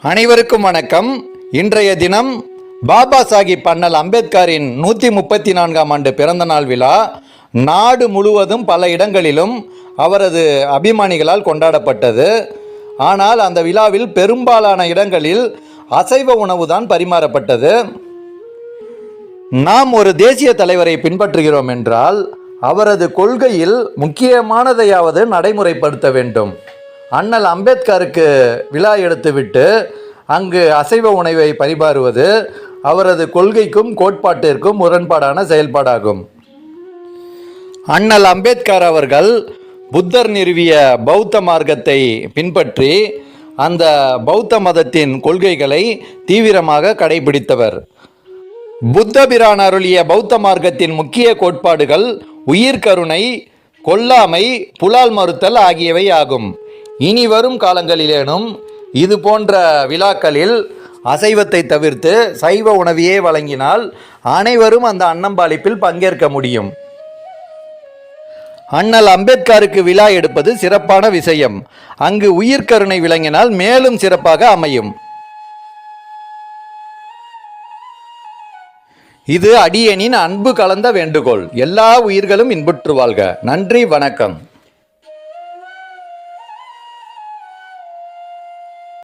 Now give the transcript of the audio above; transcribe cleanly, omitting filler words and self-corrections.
அனைவருக்கும் வணக்கம். இன்றைய தினம் பாபா சாஹிப் அண்ணல் அம்பேத்கரின் 134ஆம் ஆண்டு பிறந்தநாள் விழா நாடு முழுவதும் பல இடங்களிலும் அவரது அபிமானிகளால் கொண்டாடப்பட்டது. ஆனால் அந்த விழாவில் பெரும்பாலான இடங்களில் அசைவ உணவுதான் பரிமாறப்பட்டது. நாம் ஒரு தேசிய தலைவரை பின்பற்றுகிறோம் என்றால் அவரது கொள்கையில் முக்கியமானதையாவது நடைமுறைப்படுத்த வேண்டும். அண்ணல் அம்பேத்கருக்கு விழா எடுத்துவிட்டு அங்கு அசைவ உணவை பரிமாறுவது அவரது கொள்கைக்கும் கோட்பாட்டிற்கும் முரண்பாடான செயல்பாடாகும். அண்ணல் அம்பேத்கர் அவர்கள் புத்தர் நிறுவிய பௌத்த மார்க்கத்தை பின்பற்றி அந்த பௌத்த மதத்தின் கொள்கைகளை தீவிரமாக கடைபிடித்தவர். புத்த பிரான் அருளிய பௌத்த மார்க்கத்தின் முக்கிய கோட்பாடுகள் உயிர்கருணை, கொல்லாமை, புலால் மறுத்தல் ஆகியவை ஆகும். இனி வரும் காலங்களிலேனும் இது போன்ற விழாக்களில் அசைவத்தை தவிர்த்து சைவ உணவையே வழங்கினால் அனைவரும் அந்த அன்னம்பாளிப்பில் பங்கேற்க முடியும். அண்ணல் அம்பேத்கருக்கு விழா எடுப்பது சிறப்பான விஷயம். அங்கு உயிர்கருணை விளங்கினால் மேலும் சிறப்பாக அமையும். இது அடியேனின் அன்பு கலந்த வேண்டுகோள். எல்லா உயிர்களும் இன்புற்று வாழ்க. நன்றி, வணக்கம்.